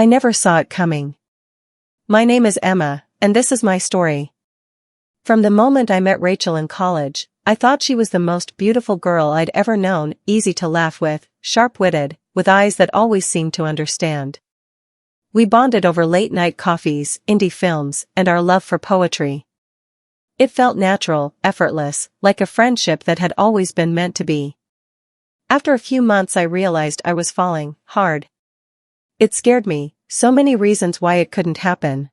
I never saw it coming. My name is Emma, and this is my story. From the moment I met Rachel in college, I thought she was the most beautiful girl I'd ever known, easy to laugh with, sharp-witted, with eyes that always seemed to understand. We bonded over late-night coffees, indie films, and our love for poetry. It felt natural, effortless, like a friendship that had always been meant to be. After a few months I realized I was falling hard. It scared me, so many reasons why it couldn't happen.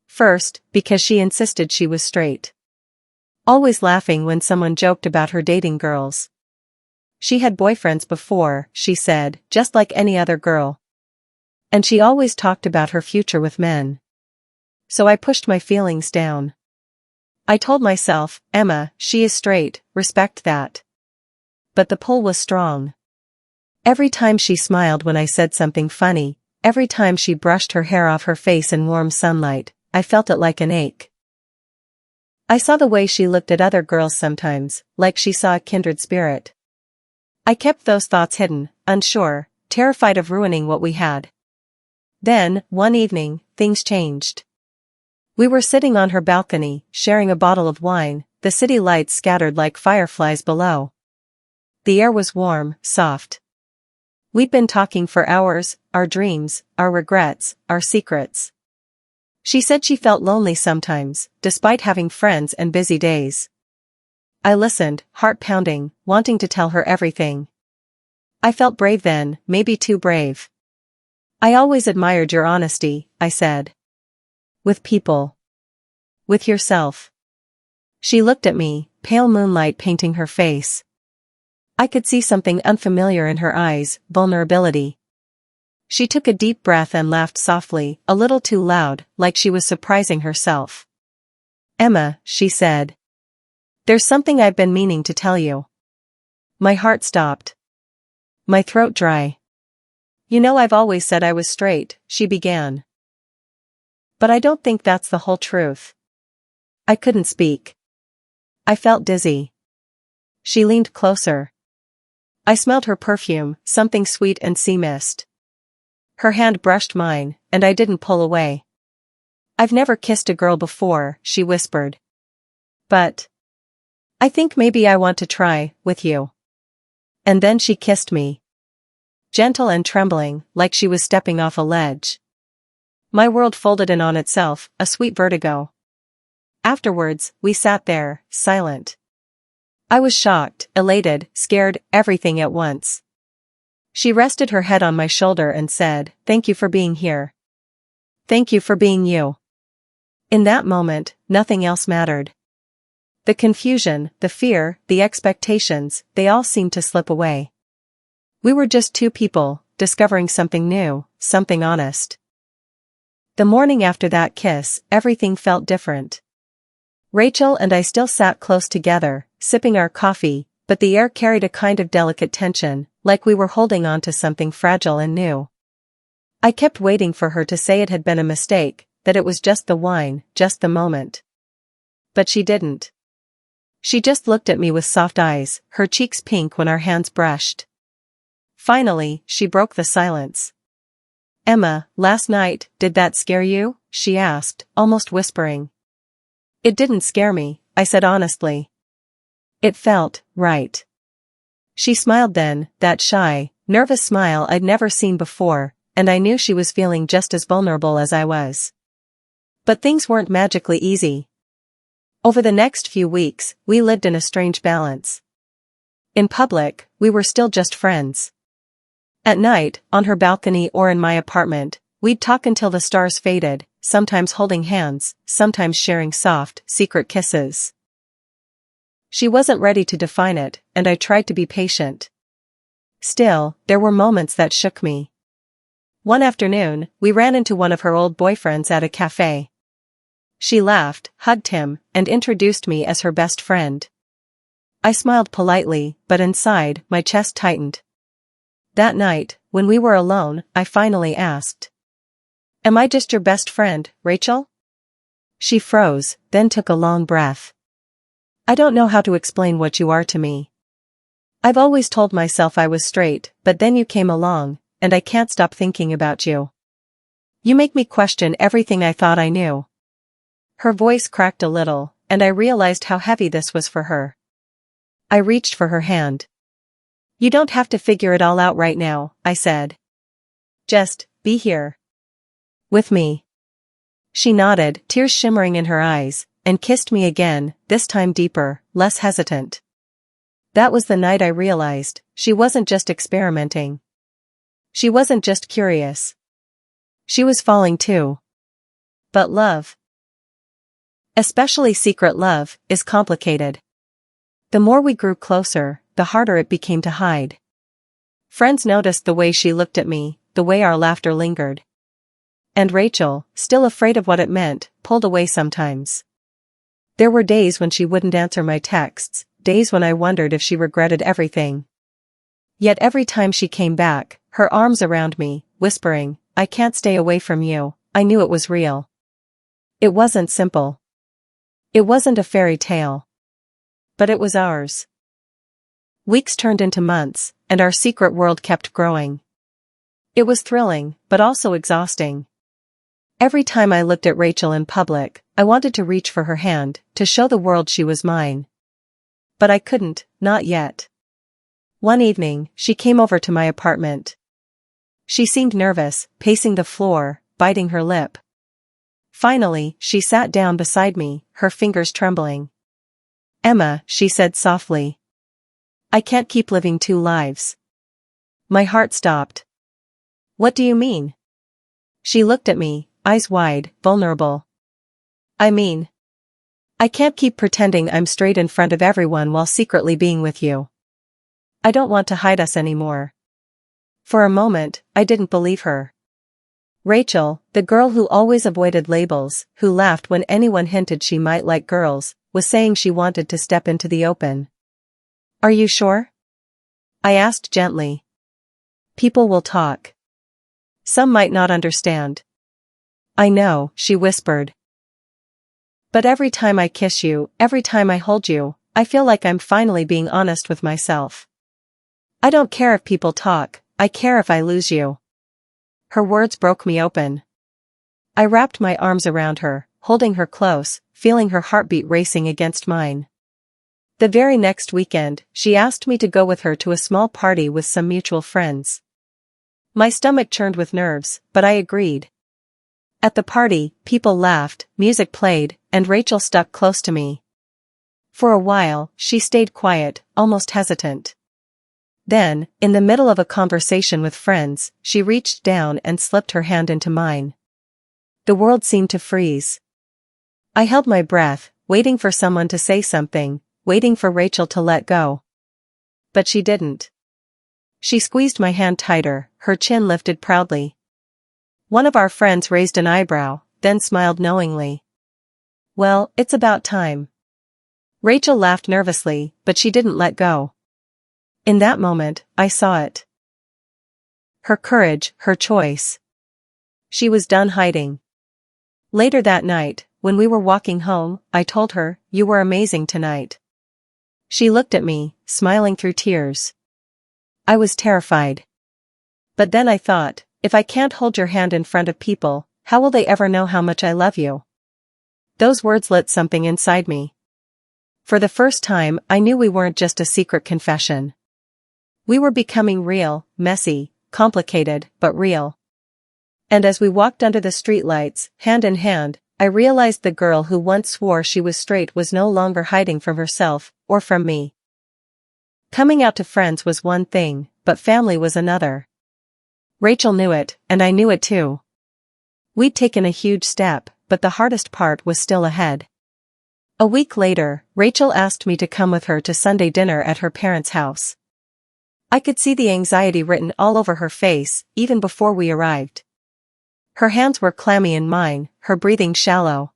First, because she insisted she was straight. Always laughing when someone joked about her dating girls. She had boyfriends before, she said, just like any other girl. And she always talked about her future with men. So I pushed my feelings down. I told myself, Emma, she is straight, respect that. But the pull was strong. Every time she smiled when I said something funny, every time she brushed her hair off her face in warm sunlight, I felt it like an ache. I saw the way she looked at other girls sometimes, like she saw a kindred spirit. I kept those thoughts hidden, unsure, terrified of ruining what we had. Then, one evening, things changed. We were sitting on her balcony, sharing a bottle of wine, the city lights scattered like fireflies below. The air was warm, soft. We'd been talking for hours, our dreams, our regrets, our secrets. She said she felt lonely sometimes, despite having friends and busy days. I listened, heart pounding, wanting to tell her everything. I felt brave then, maybe too brave. I always admired your honesty, I said. With people. With yourself. She looked at me, pale moonlight painting her face. I could see something unfamiliar in her eyes, vulnerability. She took a deep breath and laughed softly, a little too loud, like she was surprising herself. Emma, she said. There's something I've been meaning to tell you. My heart stopped. My throat dry. You know, I've always said I was straight, she began. But I don't think that's the whole truth. I couldn't speak. I felt dizzy. She leaned closer. I smelled her perfume, something sweet and sea mist. Her hand brushed mine, and I didn't pull away. I've never kissed a girl before, she whispered. But I think maybe I want to try, with you. And then she kissed me. Gentle and trembling, like she was stepping off a ledge. My world folded in on itself, a sweet vertigo. Afterwards, we sat there, silent. I was shocked, elated, scared, everything at once. She rested her head on my shoulder and said, "Thank you for being here. Thank you for being you." In that moment, nothing else mattered. The confusion, the fear, the expectations, they all seemed to slip away. We were just two people, discovering something new, something honest. The morning after that kiss, everything felt different. Rachel and I still sat close together, sipping our coffee, but the air carried a kind of delicate tension, like we were holding on to something fragile and new. I kept waiting for her to say it had been a mistake, that it was just the wine, just the moment. But she didn't. She just looked at me with soft eyes, her cheeks pink when our hands brushed. Finally, she broke the silence. Emma, last night, did that scare you? She asked, almost whispering. It didn't scare me, I said honestly. It felt right. She smiled then, that shy, nervous smile I'd never seen before, and I knew she was feeling just as vulnerable as I was. But things weren't magically easy. Over the next few weeks, we lived in a strange balance. In public, we were still just friends. At night, on her balcony or in my apartment, we'd talk until the stars faded, sometimes holding hands, sometimes sharing soft, secret kisses. She wasn't ready to define it, and I tried to be patient. Still, there were moments that shook me. One afternoon, we ran into one of her old boyfriends at a cafe. She laughed, hugged him, and introduced me as her best friend. I smiled politely, but inside, my chest tightened. That night, when we were alone, I finally asked, "Am I just your best friend, Rachel?" She froze, then took a long breath. "I don't know how to explain what you are to me. I've always told myself I was straight, but then you came along, and I can't stop thinking about you." You make me question everything I thought I knew. Her voice cracked a little, and I realized how heavy this was for her. I reached for her hand. You don't have to figure it all out right now, I said. Just, be here. With me. She nodded, tears shimmering in her eyes, and kissed me again, this time deeper, less hesitant. That was the night I realized, she wasn't just experimenting. She wasn't just curious. She was falling too. But love, especially secret love, is complicated. The more we grew closer, the harder it became to hide. Friends noticed the way she looked at me, the way our laughter lingered. And Rachel, still afraid of what it meant, pulled away sometimes. There were days when she wouldn't answer my texts, days when I wondered if she regretted everything. Yet every time she came back, her arms around me, whispering, I can't stay away from you, I knew it was real. It wasn't simple. It wasn't a fairy tale. But it was ours. Weeks turned into months, and our secret world kept growing. It was thrilling, but also exhausting. Every time I looked at Rachel in public, I wanted to reach for her hand, to show the world she was mine. But I couldn't, not yet. One evening, she came over to my apartment. She seemed nervous, pacing the floor, biting her lip. Finally, she sat down beside me, her fingers trembling. Emma, she said softly. I can't keep living two lives. My heart stopped. What do you mean? She looked at me, eyes wide, vulnerable. I mean, I can't keep pretending I'm straight in front of everyone while secretly being with you. I don't want to hide us anymore. For a moment, I didn't believe her. Rachel, the girl who always avoided labels, who laughed when anyone hinted she might like girls, was saying she wanted to step into the open. Are you sure? I asked gently. People will talk. Some might not understand. I know, she whispered. But every time I kiss you, every time I hold you, I feel like I'm finally being honest with myself. I don't care if people talk, I care if I lose you. Her words broke me open. I wrapped my arms around her, holding her close, feeling her heartbeat racing against mine. The very next weekend, she asked me to go with her to a small party with some mutual friends. My stomach churned with nerves, but I agreed. At the party, people laughed, music played, and Rachel stuck close to me. For a while, she stayed quiet, almost hesitant. Then, in the middle of a conversation with friends, she reached down and slipped her hand into mine. The world seemed to freeze. I held my breath, waiting for someone to say something, waiting for Rachel to let go. But she didn't. She squeezed my hand tighter, her chin lifted proudly. One of our friends raised an eyebrow, then smiled knowingly. Well, it's about time. Rachel laughed nervously, but she didn't let go. In that moment, I saw it. Her courage, her choice. She was done hiding. Later that night, when we were walking home, I told her, you were amazing tonight. She looked at me, smiling through tears. I was terrified. But then I thought, if I can't hold your hand in front of people, how will they ever know how much I love you? Those words lit something inside me. For the first time, I knew we weren't just a secret confession. We were becoming real, messy, complicated, but real. And as we walked under the streetlights, hand in hand, I realized the girl who once swore she was straight was no longer hiding from herself, or from me. Coming out to friends was one thing, but family was another. Rachel knew it, and I knew it too. We'd taken a huge step, but the hardest part was still ahead. A week later, Rachel asked me to come with her to Sunday dinner at her parents' house. I could see the anxiety written all over her face, even before we arrived. Her hands were clammy in mine, her breathing shallow.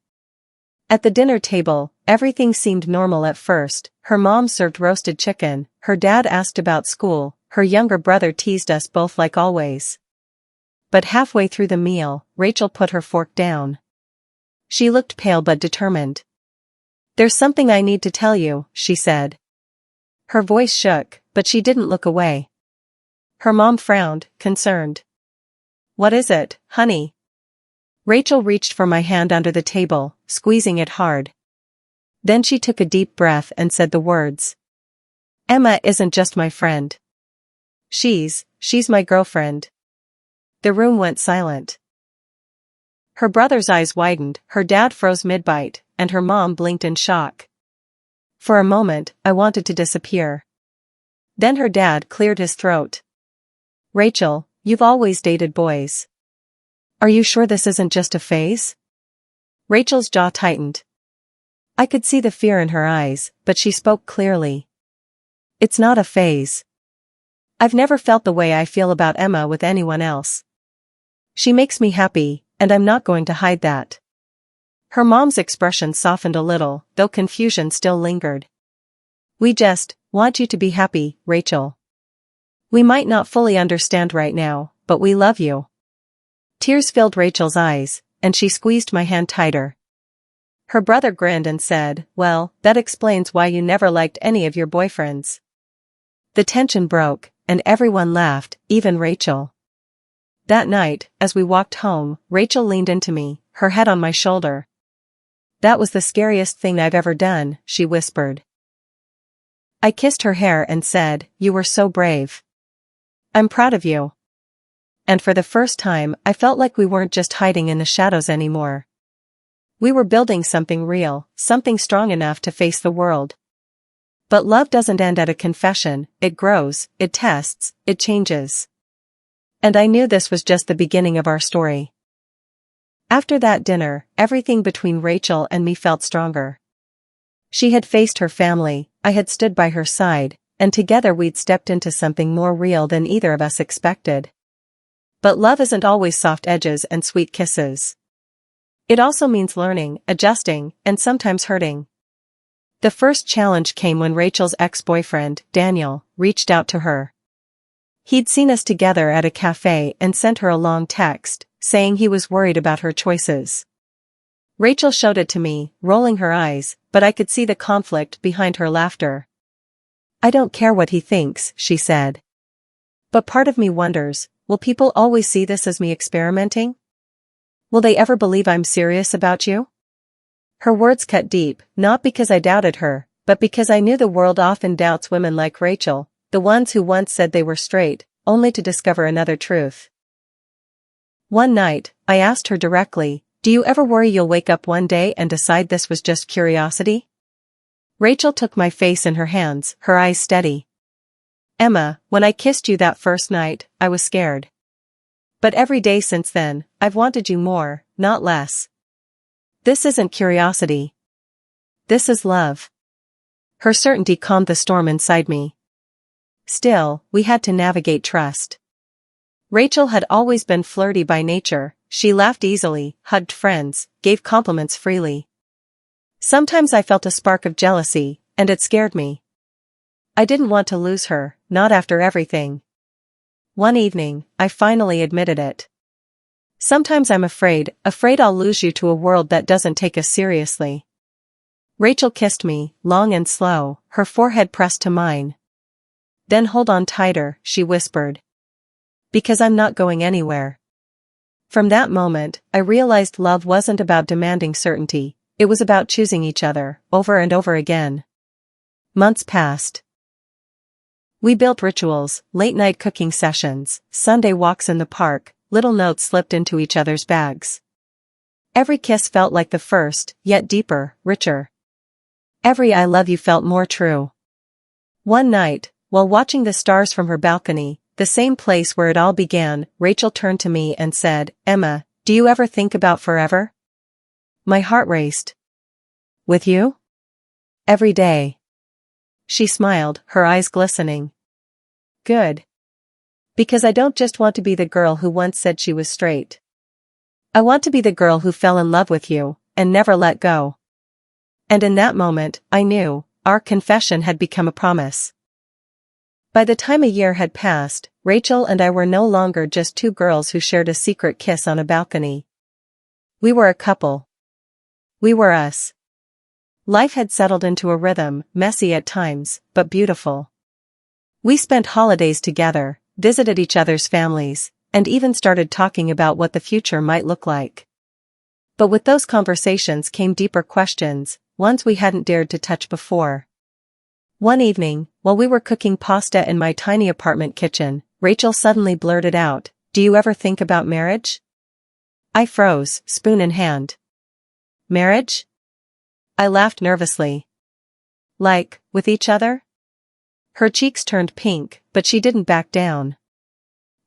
At the dinner table, everything seemed normal at first. Her mom served roasted chicken, her dad asked about school, her younger brother teased us both like always. But halfway through the meal, Rachel put her fork down. She looked pale but determined. There's something I need to tell you, she said. Her voice shook, but she didn't look away. Her mom frowned, concerned. What is it, honey? Rachel reached for my hand under the table, squeezing it hard. Then she took a deep breath and said the words. Emma isn't just my friend. She's my girlfriend. The room went silent. Her brother's eyes widened, her dad froze mid-bite, and her mom blinked in shock. For a moment, I wanted to disappear. Then her dad cleared his throat. Rachel, you've always dated boys. Are you sure this isn't just a phase? Rachel's jaw tightened. I could see the fear in her eyes, but she spoke clearly. It's not a phase. I've never felt the way I feel about Emma with anyone else. She makes me happy, and I'm not going to hide that. Her mom's expression softened a little, though confusion still lingered. We just want you to be happy, Rachel. We might not fully understand right now, but we love you. Tears filled Rachel's eyes, and she squeezed my hand tighter. Her brother grinned and said, well, that explains why you never liked any of your boyfriends. The tension broke, and everyone laughed, even Rachel. That night, as we walked home, Rachel leaned into me, her head on my shoulder. That was the scariest thing I've ever done, she whispered. I kissed her hair and said, you were so brave. I'm proud of you. And for the first time, I felt like we weren't just hiding in the shadows anymore. We were building something real, something strong enough to face the world. But love doesn't end at a confession, it grows, it tests, it changes. And I knew this was just the beginning of our story. After that dinner, everything between Rachel and me felt stronger. She had faced her family, I had stood by her side, and together we'd stepped into something more real than either of us expected. But love isn't always soft edges and sweet kisses. It also means learning, adjusting, and sometimes hurting. The first challenge came when Rachel's ex-boyfriend, Daniel, reached out to her. He'd seen us together at a cafe and sent her a long text, saying he was worried about her choices. Rachel showed it to me, rolling her eyes, but I could see the conflict behind her laughter. I don't care what he thinks, she said. But part of me wonders, will people always see this as me experimenting? Will they ever believe I'm serious about you? Her words cut deep, not because I doubted her, but because I knew the world often doubts women like Rachel, the ones who once said they were straight, only to discover another truth. One night, I asked her directly, do you ever worry you'll wake up one day and decide this was just curiosity? Rachel took my face in her hands, her eyes steady. Emma, when I kissed you that first night, I was scared. But every day since then, I've wanted you more, not less. This isn't curiosity. This is love. Her certainty calmed the storm inside me. Still, we had to navigate trust. Rachel had always been flirty by nature, she laughed easily, hugged friends, gave compliments freely. Sometimes I felt a spark of jealousy, and it scared me. I didn't want to lose her, not after everything. One evening, I finally admitted it. Sometimes I'm afraid I'll lose you to a world that doesn't take us seriously. Rachel kissed me, long and slow, her forehead pressed to mine. Then hold on tighter, she whispered. Because I'm not going anywhere. From that moment, I realized love wasn't about demanding certainty, it was about choosing each other, over and over again. Months passed. We built rituals, late-night cooking sessions, Sunday walks in the park, little notes slipped into each other's bags. Every kiss felt like the first, yet deeper, richer. Every I love you felt more true. One night, while watching the stars from her balcony, the same place where it all began, Rachel turned to me and said, Emma, do you ever think about forever? My heart raced. With you? Every day. She smiled, her eyes glistening. Good. Because I don't just want to be the girl who once said she was straight. I want to be the girl who fell in love with you, and never let go. And in that moment, I knew, our confession had become a promise. By the time a year had passed, Rachel and I were no longer just two girls who shared a secret kiss on a balcony. We were a couple. We were us. Life had settled into a rhythm, messy at times, but beautiful. We spent holidays together, visited each other's families, and even started talking about what the future might look like. But with those conversations came deeper questions, ones we hadn't dared to touch before. One evening, while we were cooking pasta in my tiny apartment kitchen, Rachel suddenly blurted out, "Do you ever think about marriage?" I froze, spoon in hand. Marriage? I laughed nervously. Like, with each other? Her cheeks turned pink, but she didn't back down.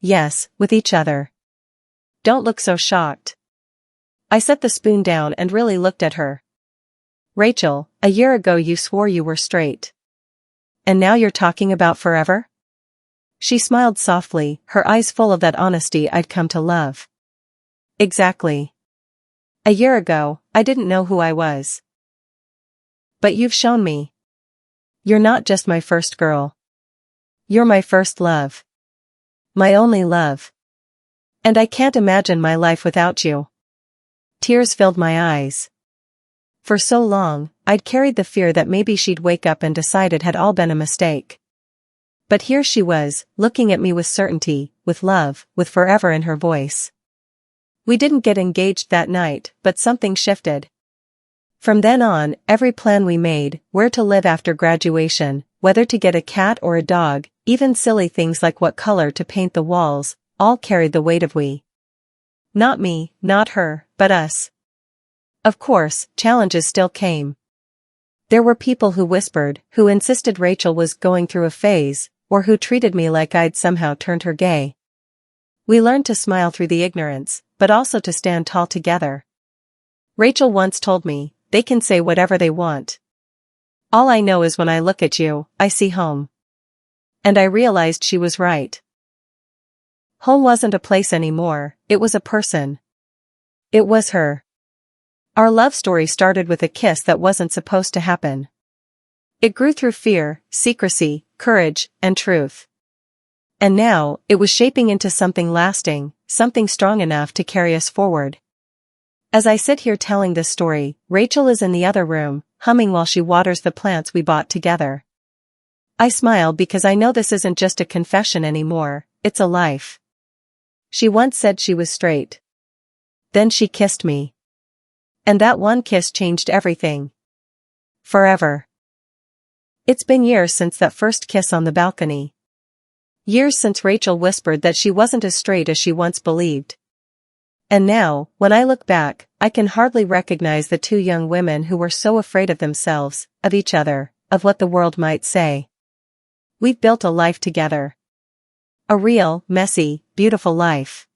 Yes, with each other. Don't look so shocked. I set the spoon down and really looked at her. Rachel, a year ago you swore you were straight. And now you're talking about forever? She smiled softly, her eyes full of that honesty I'd come to love. Exactly. A year ago, I didn't know who I was. But you've shown me. You're not just my first girl. You're my first love. My only love. And I can't imagine my life without you. Tears filled my eyes. For so long, I'd carried the fear that maybe she'd wake up and decide it had all been a mistake. But here she was, looking at me with certainty, with love, with forever in her voice. We didn't get engaged that night, but something shifted. From then on, every plan we made, where to live after graduation, whether to get a cat or a dog, even silly things like what color to paint the walls, all carried the weight of we. Not me, not her, but us. Of course, challenges still came. There were people who whispered, who insisted Rachel was going through a phase, or who treated me like I'd somehow turned her gay. We learned to smile through the ignorance, but also to stand tall together. Rachel once told me, they can say whatever they want. All I know is when I look at you, I see home. And I realized she was right. Home wasn't a place anymore, it was a person. It was her. Our love story started with a kiss that wasn't supposed to happen. It grew through fear, secrecy, courage, and truth. And now, it was shaping into something lasting, something strong enough to carry us forward. As I sit here telling this story, Rachel is in the other room, humming while she waters the plants we bought together. I smile because I know this isn't just a confession anymore, it's a life. She once said she was straight. Then she kissed me. And that one kiss changed everything. Forever. It's been years since that first kiss on the balcony. Years since Rachel whispered that she wasn't as straight as she once believed. And now, when I look back, I can hardly recognize the two young women who were so afraid of themselves, of each other, of what the world might say. We've built a life together. A real, messy, beautiful life.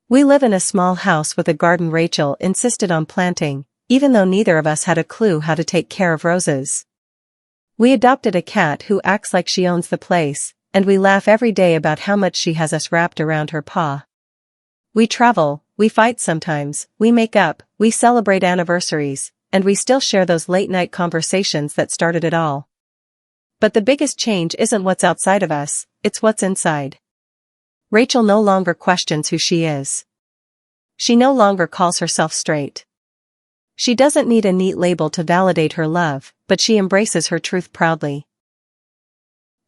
We live in a small house with a garden Rachel insisted on planting, even though neither of us had a clue how to take care of roses. We adopted a cat who acts like she owns the place, and we laugh every day about how much she has us wrapped around her paw. We travel, we fight sometimes, we make up, we celebrate anniversaries, and we still share those late-night conversations that started it all. But the biggest change isn't what's outside of us, it's what's inside. Rachel no longer questions who she is. She no longer calls herself straight. She doesn't need a neat label to validate her love, but she embraces her truth proudly.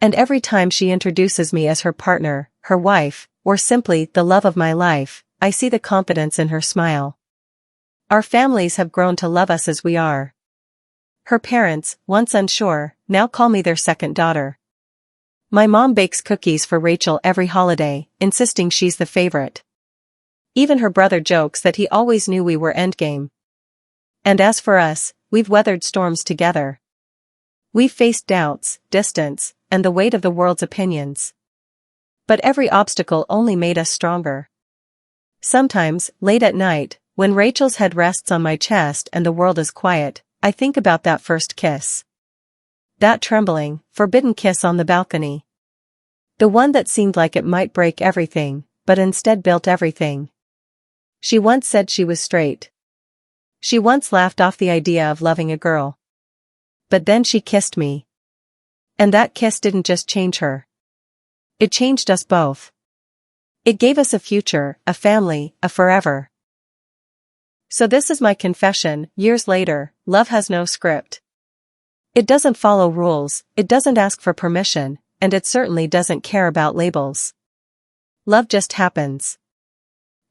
And every time she introduces me as her partner, her wife, or simply the love of my life, I see the confidence in her smile. Our families have grown to love us as we are. Her parents, once unsure, now call me their second daughter. My mom bakes cookies for Rachel every holiday, insisting she's the favorite. Even her brother jokes that he always knew we were endgame. And as for us, we've weathered storms together. We've faced doubts, distance, and the weight of the world's opinions. But every obstacle only made us stronger. Sometimes, late at night, when Rachel's head rests on my chest and the world is quiet, I think about that first kiss. That trembling, forbidden kiss on the balcony. The one that seemed like it might break everything, but instead built everything. She once said she was straight. She once laughed off the idea of loving a girl. But then she kissed me. And that kiss didn't just change her. It changed us both. It gave us a future, a family, a forever. So this is my confession, years later, love has no script. It doesn't follow rules, it doesn't ask for permission, and it certainly doesn't care about labels. Love just happens.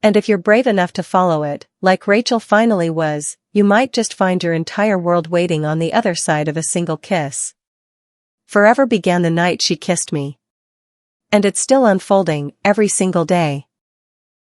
And if you're brave enough to follow it, like Rachel finally was, you might just find your entire world waiting on the other side of a single kiss. Forever began the night she kissed me. And it's still unfolding, every single day.